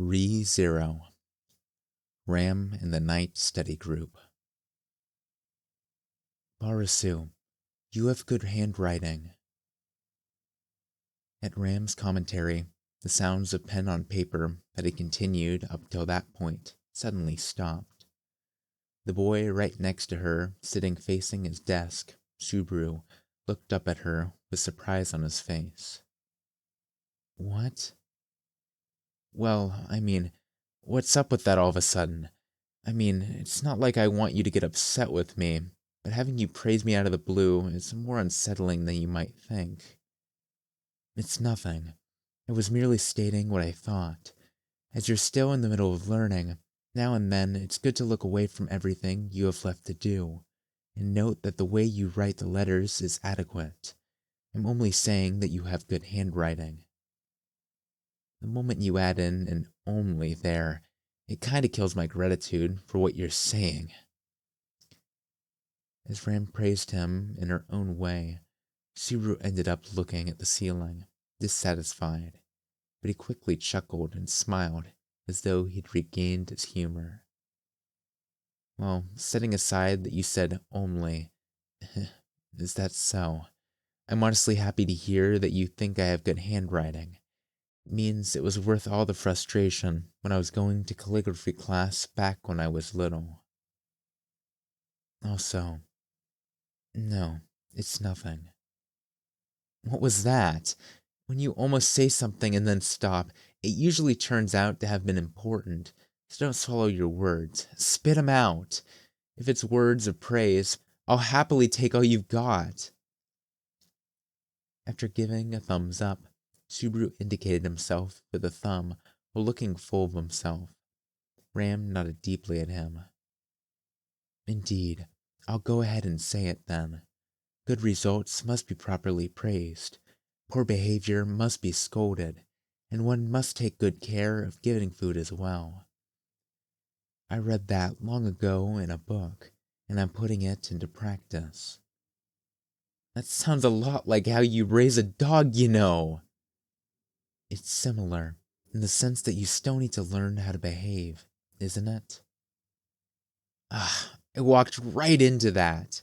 Re-Zero, Ram in the Night Study Group. Barasu, you have good handwriting. At Ram's commentary, the sounds of pen on paper that had continued up till that point suddenly stopped. The boy right next to her, sitting facing his desk, Subaru, looked up at her with surprise on his face. What? Well, what's up with that all of a sudden? It's not like I want you to get upset with me, but having you praise me out of the blue is more unsettling than you might think. It's nothing. I was merely stating what I thought. As you're still in the middle of learning, now and then it's good to look away from everything you have left to do, and note that the way you write the letters is adequate. I'm only saying that you have good handwriting. The moment you add in an only there, it kinda kills my gratitude for what you're saying. As Ram praised him in her own way, Subaru ended up looking at the ceiling, dissatisfied, but he quickly chuckled and smiled as though he'd regained his humor. Well, setting aside that you said only, is that so? I'm honestly happy to hear that you think I have good handwriting. It means it was worth all the frustration when I was going to calligraphy class back when I was little. Also, no, it's nothing. What was that? When you almost say something and then stop, it usually turns out to have been important. So don't swallow your words. Spit 'em out. If it's words of praise, I'll happily take all you've got. After giving a thumbs up, Subaru indicated himself with a thumb while looking full of himself. Ram nodded deeply at him. Indeed, I'll go ahead and say it then. Good results must be properly praised. Poor behavior must be scolded, and one must take good care of giving food as well. I read that long ago in a book, and I'm putting it into practice. That sounds a lot like how you raise a dog, you know. It's similar, in the sense that you still need to learn how to behave, isn't it? I walked right into that.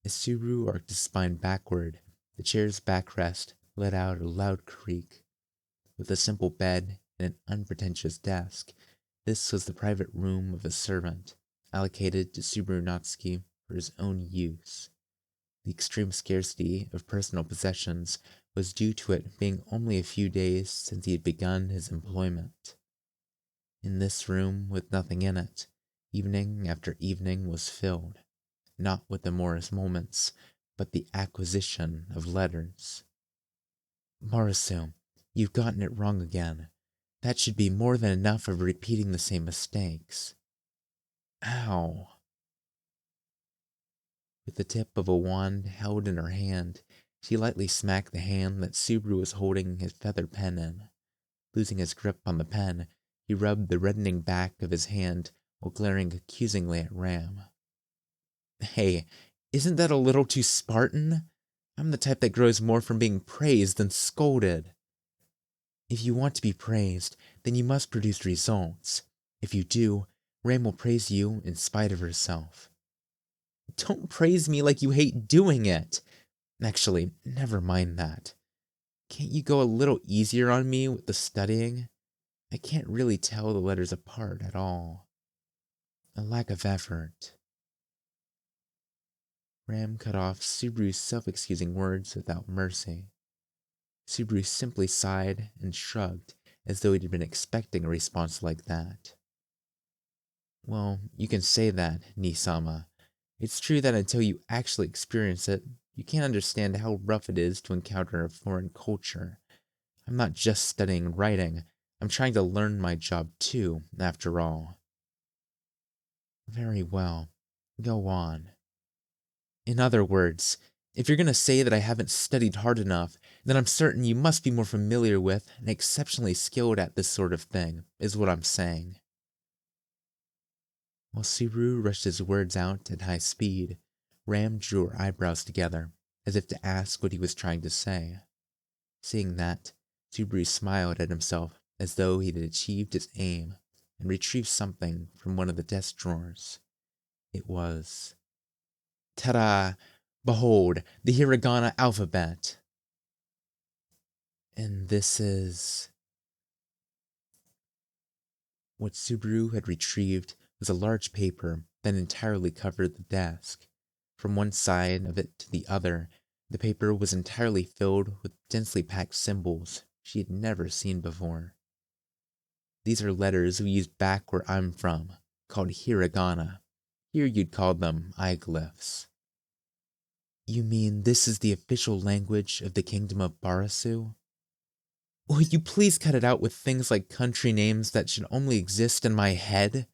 As Subaru arched his spine backward, the chair's backrest let out a loud creak. With a simple bed and an unpretentious desk, this was the private room of a servant, allocated to Subaru Natsuki for his own use. The extreme scarcity of personal possessions was due to it being only a few days since he had begun his employment. In this room, with nothing in it, evening after evening was filled, not with the Morris moments, but the acquisition of letters. Marasu, you've gotten it wrong again. That should be more than enough of repeating the same mistakes. Ow. With the tip of a wand held in her hand, she lightly smacked the hand that Subaru was holding his feather pen in. Losing his grip on the pen, he rubbed the reddening back of his hand while glaring accusingly at Ram. Hey, isn't that a little too Spartan? I'm the type that grows more from being praised than scolded. If you want to be praised, then you must produce results. If you do, Ram will praise you in spite of herself. Don't praise me like you hate doing it. Actually, never mind that. Can't you go a little easier on me with the studying? I can't really tell the letters apart at all. A lack of effort. Ram cut off Subaru's self-excusing words without mercy. Subaru simply sighed and shrugged as though he'd been expecting a response like that. Well, you can say that, Nisama. It's true that until you actually experience it, you can't understand how rough it is to encounter a foreign culture. I'm not just studying writing, I'm trying to learn my job too, after all. Very well. Go on. In other words, if you're going to say that I haven't studied hard enough, then I'm certain you must be more familiar with and exceptionally skilled at this sort of thing, is what I'm saying. While Subaru rushed his words out at high speed, Ram drew her eyebrows together, as if to ask what he was trying to say. Seeing that, Subaru smiled at himself as though he had achieved his aim and retrieved something from one of the desk drawers. It was, ta-da! Behold, the hiragana alphabet! And this is... What Subaru had retrieved was a large paper that entirely covered the desk. From one side of it to the other, the paper was entirely filled with densely packed symbols she had never seen before. These are letters we use back where I'm from, called hiragana. Here you'd call them iglyphs. You mean this is the official language of the kingdom of Barasu? Will you please cut it out with things like country names that should only exist in my head?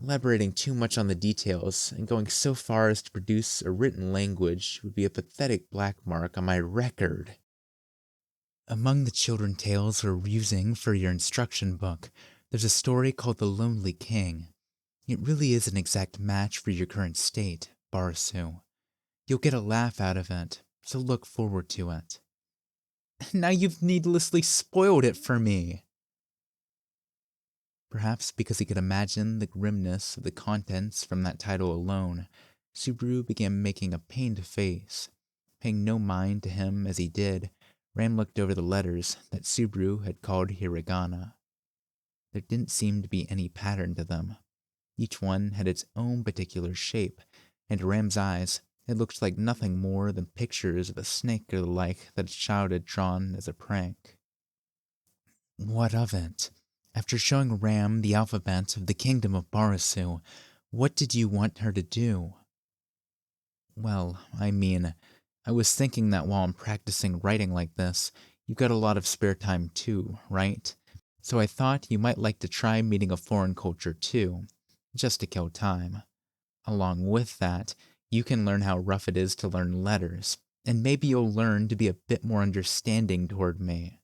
Elaborating too much on the details and going so far as to produce a written language would be a pathetic black mark on my record. Among the children tales we're using for your instruction book, there's a story called The Lonely King. It really is an exact match for your current state, Barasu. You'll get a laugh out of it, so look forward to it. Now you've needlessly spoiled it for me. Perhaps because he could imagine the grimness of the contents from that title alone, Subaru began making a pained face. Paying no mind to him as he did, Ram looked over the letters that Subaru had called hiragana. There didn't seem to be any pattern to them. Each one had its own particular shape, and to Ram's eyes, it looked like nothing more than pictures of a snake or the like that a child had drawn as a prank. What of it? After showing Ram the alphabet of the kingdom of Barasu, what did you want her to do? Well, I was thinking that while I'm practicing writing like this, you've got a lot of spare time too, right? So I thought you might like to try meeting a foreign culture too, just to kill time. Along with that, you can learn how rough it is to learn letters, and maybe you'll learn to be a bit more understanding toward me.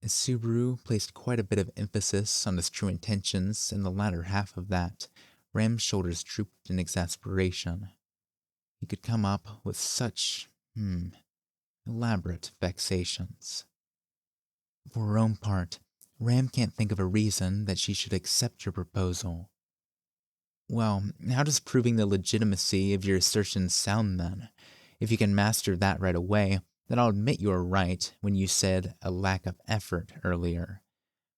As Subaru placed quite a bit of emphasis on his true intentions in the latter half of that, Ram's shoulders drooped in exasperation. He could come up with such, elaborate vexations. For her own part, Ram can't think of a reason that she should accept your proposal. Well, how does proving the legitimacy of your assertions sound then? If you can master that right away, then I'll admit you were right when you said a lack of effort earlier.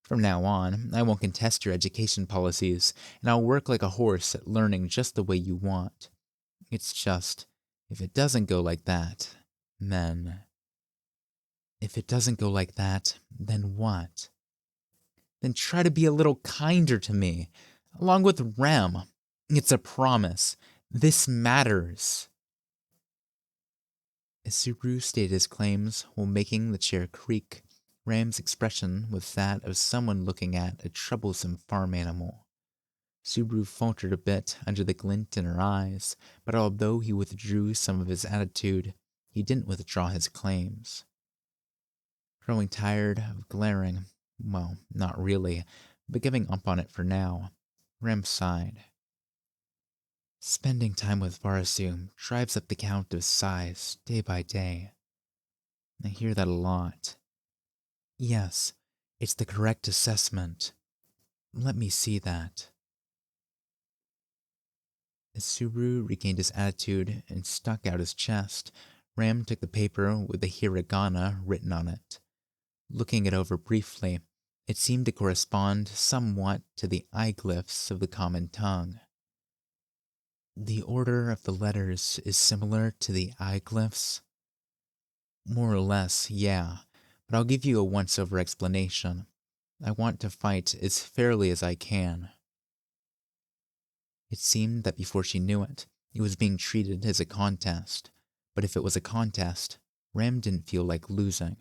From now on, I won't contest your education policies, and I'll work like a horse at learning just the way you want. It's just, if it doesn't go like that, then... If it doesn't go like that, then what? Then try to be a little kinder to me, along with Rem. It's a promise. This matters. As Subaru stated his claims while making the chair creak, Ram's expression was that of someone looking at a troublesome farm animal. Subaru faltered a bit under the glint in her eyes, but although he withdrew some of his attitude, he didn't withdraw his claims. Growing tired of glaring, well, not really, but giving up on it for now, Rem sighed. Spending time with Barasu drives up the count of size day by day. I hear that a lot. Yes, it's the correct assessment. Let me see that. As Subaru regained his attitude and stuck out his chest, Ram took the paper with the hiragana written on it. Looking it over briefly, it seemed to correspond somewhat to the iglyphs of the common tongue. The order of the letters is similar to the iglyphs? More or less, yeah, but I'll give you a once-over explanation. I want to fight as fairly as I can. It seemed that before she knew it, it was being treated as a contest, but if it was a contest, Ram didn't feel like losing.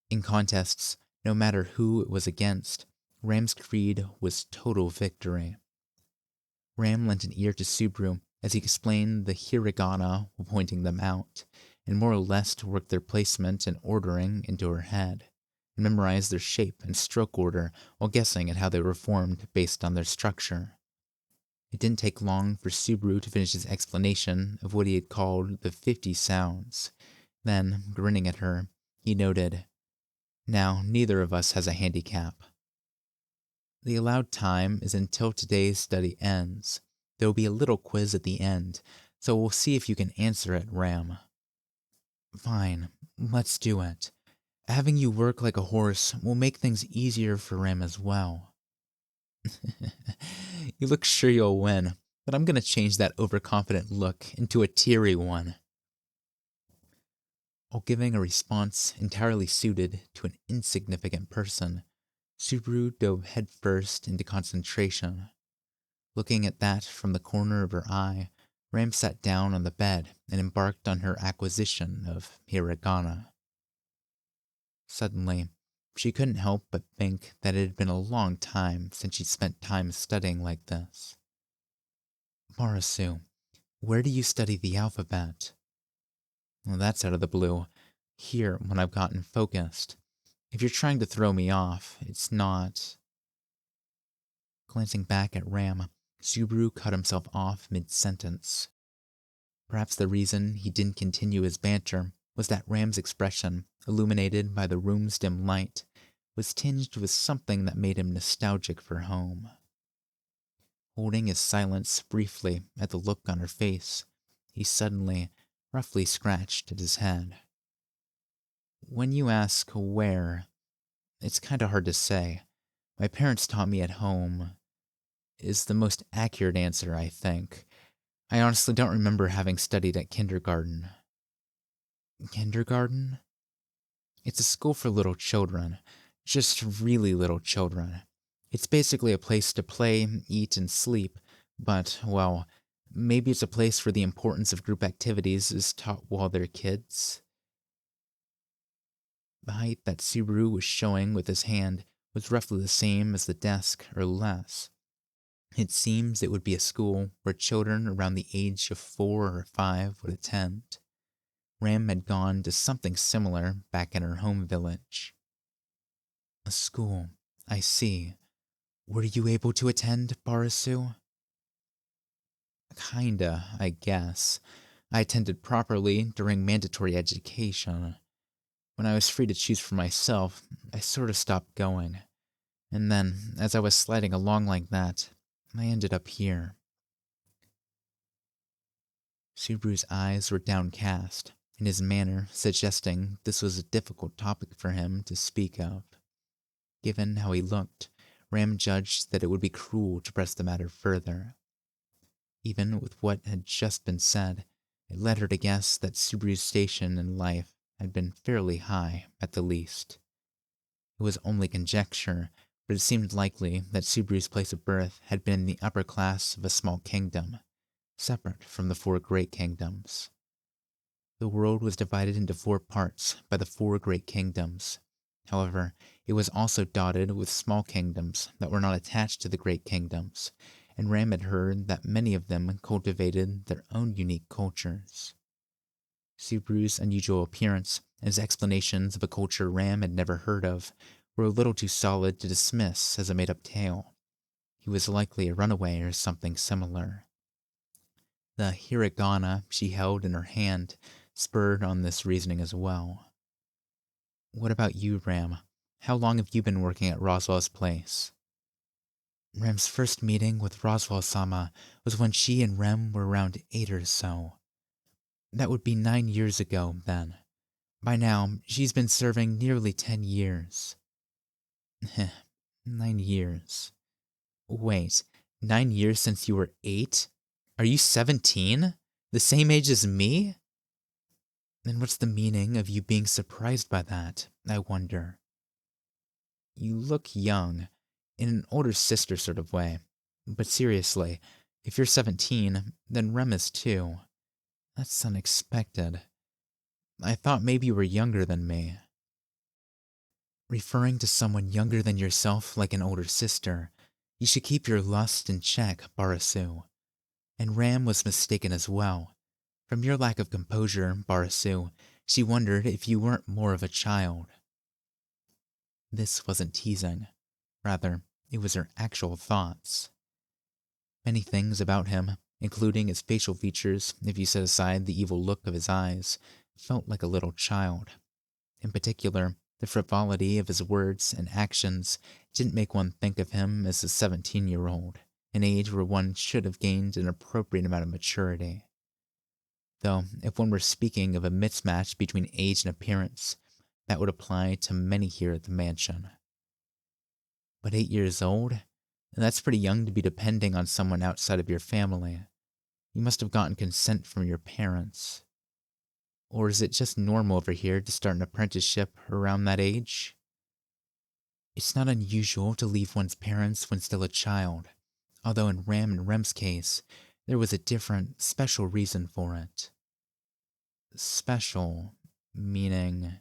In contests, no matter who it was against, Ram's creed was total victory. Ram lent an ear to Subaru as he explained the hiragana while pointing them out, and more or less worked their placement and ordering into her head, and memorized their shape and stroke order while guessing at how they were formed based on their structure. It didn't take long for Subaru to finish his explanation of what he had called the 50 sounds. Then, grinning at her, he noted, Now, neither of us has a handicap. The allowed time is until today's study ends. There will be a little quiz at the end, so we'll see if you can answer it, Ram. Fine, let's do it. Having you work like a horse will make things easier for Ram as well. You look sure you'll win, but I'm gonna change that overconfident look into a teary one. While giving a response entirely suited to an insignificant person, Subaru dove headfirst into concentration. Looking at that from the corner of her eye, Ram sat down on the bed and embarked on her acquisition of hiragana. Suddenly, she couldn't help but think that it had been a long time since she'd spent time studying like this. Marasu, where do you study the alphabet? Well, that's out of the blue. Here, when I've gotten focused. If you're trying to throw me off, it's not. Glancing back at Ram, Subaru cut himself off mid-sentence. Perhaps the reason he didn't continue his banter was that Ram's expression, illuminated by the room's dim light, was tinged with something that made him nostalgic for home. Holding his silence briefly at the look on her face, he suddenly, roughly scratched at his head. When you ask where, it's kinda hard to say. My parents taught me at home is the most accurate answer, I think. I honestly don't remember having studied at kindergarten. Kindergarten? It's a school for little children. Just really little children. It's basically a place to play, eat, and sleep, but, well, maybe it's a place where the importance of group activities is taught while they're kids. The height that Subaru was showing with his hand was roughly the same as the desk, or less. It seems it would be a school where children around the age of 4 or 5 would attend. Ram had gone to something similar back in her home village. A school, I see. Were you able to attend, Barasu? Kinda, I guess. I attended properly during mandatory education. When I was free to choose for myself, I sort of stopped going. And then, as I was sliding along like that, I ended up here. Subaru's eyes were downcast, and his manner suggesting this was a difficult topic for him to speak of. Given how he looked, Ram judged that it would be cruel to press the matter further. Even with what had just been said, it led her to guess that Subaru's station in life had been fairly high, at the least. It was only conjecture, but it seemed likely that Subaru's place of birth had been in the upper class of a small kingdom, separate from the 4 great kingdoms. The world was divided into 4 parts by the 4 great kingdoms. However, it was also dotted with small kingdoms that were not attached to the great kingdoms, and Ram had heard that many of them cultivated their own unique cultures. Subaru's unusual appearance and his explanations of a culture Ram had never heard of were a little too solid to dismiss as a made-up tale. He was likely a runaway or something similar. The hiragana she held in her hand spurred on this reasoning as well. What about you, Ram? How long have you been working at Roswell's place? Rem's first meeting with Roswell-sama was when she and Rem were around 8 or so. That would be 9 years ago, then. By now, she's been serving nearly 10 years. 9 years. Wait, 9 years since you were 8? Are you 17? The same age as me? Then what's the meaning of you being surprised by that, I wonder? You look young, in an older sister sort of way. But seriously, if you're 17, then Rem is too. That's unexpected. I thought maybe you were younger than me. Referring to someone younger than yourself like an older sister, you should keep your lust in check, Barasu. And Ram was mistaken as well. From your lack of composure, Barasu, she wondered if you weren't more of a child. This wasn't teasing. Rather, it was her actual thoughts. Many things about him, including his facial features, if you set aside the evil look of his eyes, felt like a little child. In particular, The frivolity of his words and actions didn't make one think of him as a 17-year-old, an age where one should have gained an appropriate amount of maturity. Though, if one were speaking of a mismatch between age and appearance, that would apply to many here at the mansion. But 8 years old? That's pretty young to be depending on someone outside of your family. You must have gotten consent from your parents. Or is it just normal over here to start an apprenticeship around that age? It's not unusual to leave one's parents when still a child, although in Ram and Rem's case, there was a different, special reason for it. Special, meaning...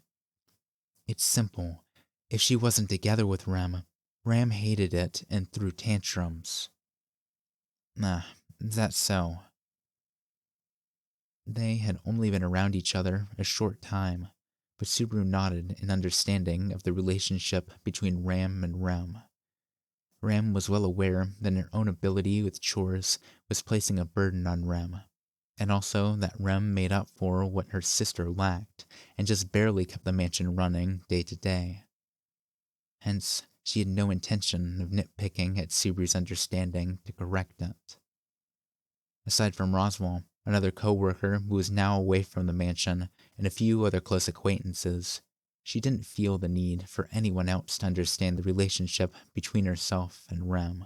It's simple. If she wasn't together with Ram, Ram hated it and threw tantrums. That's so. They had only been around each other a short time, but Subaru nodded in understanding of the relationship between Ram and Rem. Rem was well aware that her own ability with chores was placing a burden on Rem, and also that Rem made up for what her sister lacked, and just barely kept the mansion running day to day. Hence, she had no intention of nitpicking at Subaru's understanding to correct it. Aside from Roswell, another co-worker who was now away from the mansion, and a few other close acquaintances, she didn't feel the need for anyone else to understand the relationship between herself and Rem.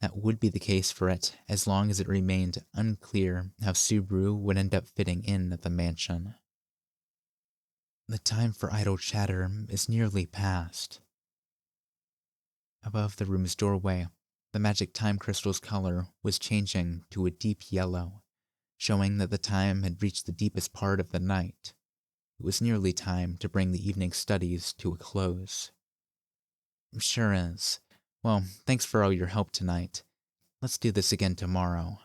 That would be the case for it as long as it remained unclear how Subaru would end up fitting in at the mansion. The time for idle chatter is nearly past. Above the room's doorway, the magic time crystal's color was changing to a deep yellow, showing that the time had reached the deepest part of the night. It was nearly time to bring the evening studies to a close. Sure is. Well, thanks for all your help tonight. Let's do this again tomorrow.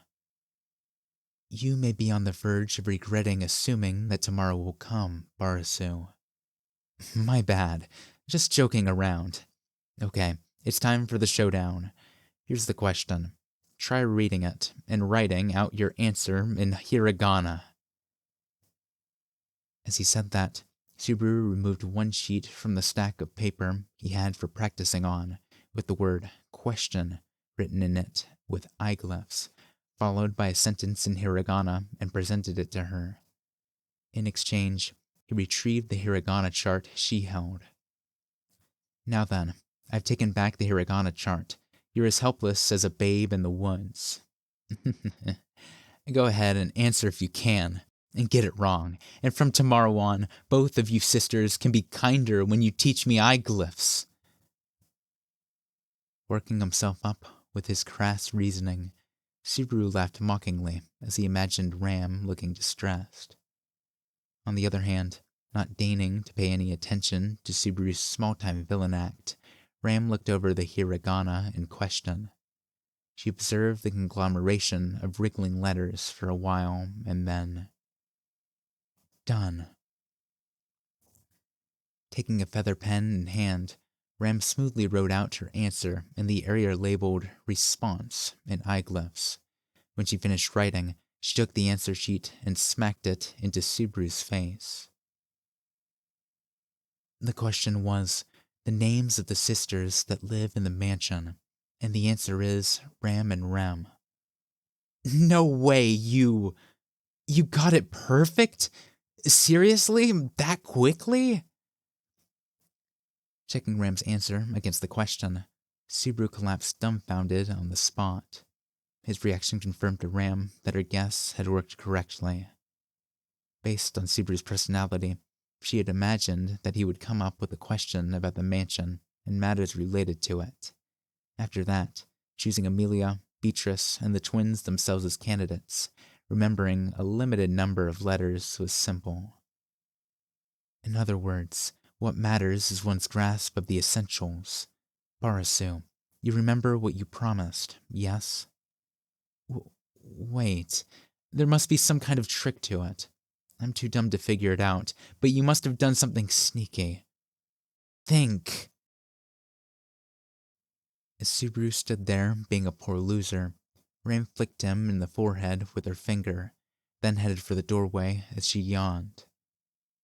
You may be on the verge of regretting assuming that tomorrow will come, Barasu. My bad. Just joking around. Okay, it's time for the showdown. Here's the question. Try reading it and writing out your answer in hiragana. As he said that, Subaru removed one sheet from the stack of paper he had for practicing on, with the word question written in it with eyeglyphs, followed by a sentence in hiragana, and presented it to her. In exchange, he retrieved the hiragana chart she held. Now then, I've taken back the hiragana chart. You're as helpless as a babe in the woods. Go ahead and answer if you can, and get it wrong. And from tomorrow on, both of you sisters can be kinder when you teach me eyeglyphs. Working himself up with his crass reasoning, Subaru laughed mockingly as he imagined Ram looking distressed. On the other hand, not deigning to pay any attention to Subaru's small-time villain act, Ram looked over the hiragana in question. She observed the conglomeration of wriggling letters for a while, and then... Done. Taking a feather pen in hand, Ram smoothly wrote out her answer in the area labeled Response in eyeglyphs. When she finished writing, she took the answer sheet and smacked it into Subaru's face. The question was, the names of the sisters that live in the mansion, and the answer is Ram and Rem. No way, you got it perfect? Seriously? That quickly? Checking Ram's answer against the question, Subaru collapsed dumbfounded on the spot. His reaction confirmed to Ram that her guess had worked correctly. Based on Subaru's personality, she had imagined that he would come up with a question about the mansion and matters related to it. After that, choosing Amelia, Beatrice, and the twins themselves as candidates, remembering a limited number of letters was simple. In other words, what matters is one's grasp of the essentials. Barasu, you remember what you promised, yes? Wait, there must be some kind of trick to it. I'm too dumb to figure it out, but you must have done something sneaky. Think! As Subaru stood there, being a poor loser, Ram flicked him in the forehead with her finger, then headed for the doorway as she yawned.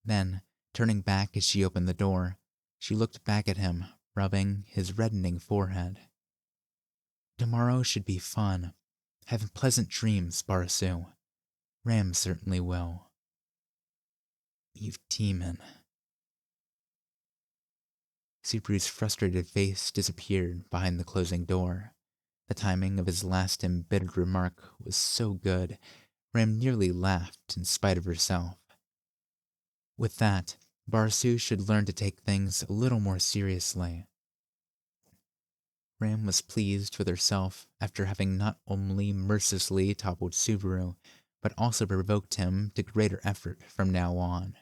Then, Turning back as she opened the door, she looked back at him, rubbing his reddening forehead. Tomorrow should be fun. Have pleasant dreams, Barasu. Ram certainly will. You demon. Subaru's frustrated face disappeared behind the closing door. The timing of his last embittered remark was so good, Ram nearly laughed in spite of herself. With that, Barasu should learn to take things a little more seriously. Ram was pleased with herself after having not only mercilessly toppled Subaru, but also provoked him to greater effort from now on.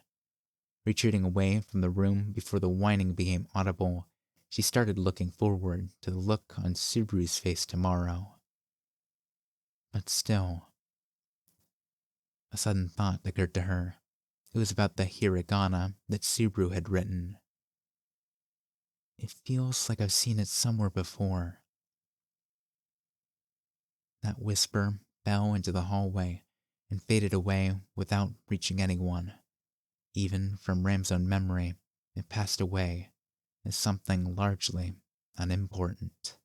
Retreating away from the room before the whining became audible, she started looking forward to the look on Subaru's face tomorrow. But still, a sudden thought occurred to her. It was about the hiragana that Subaru had written. It feels like I've seen it somewhere before. That whisper fell into the hallway and faded away without reaching anyone. Even from Ram's own memory, it passed away as something largely unimportant.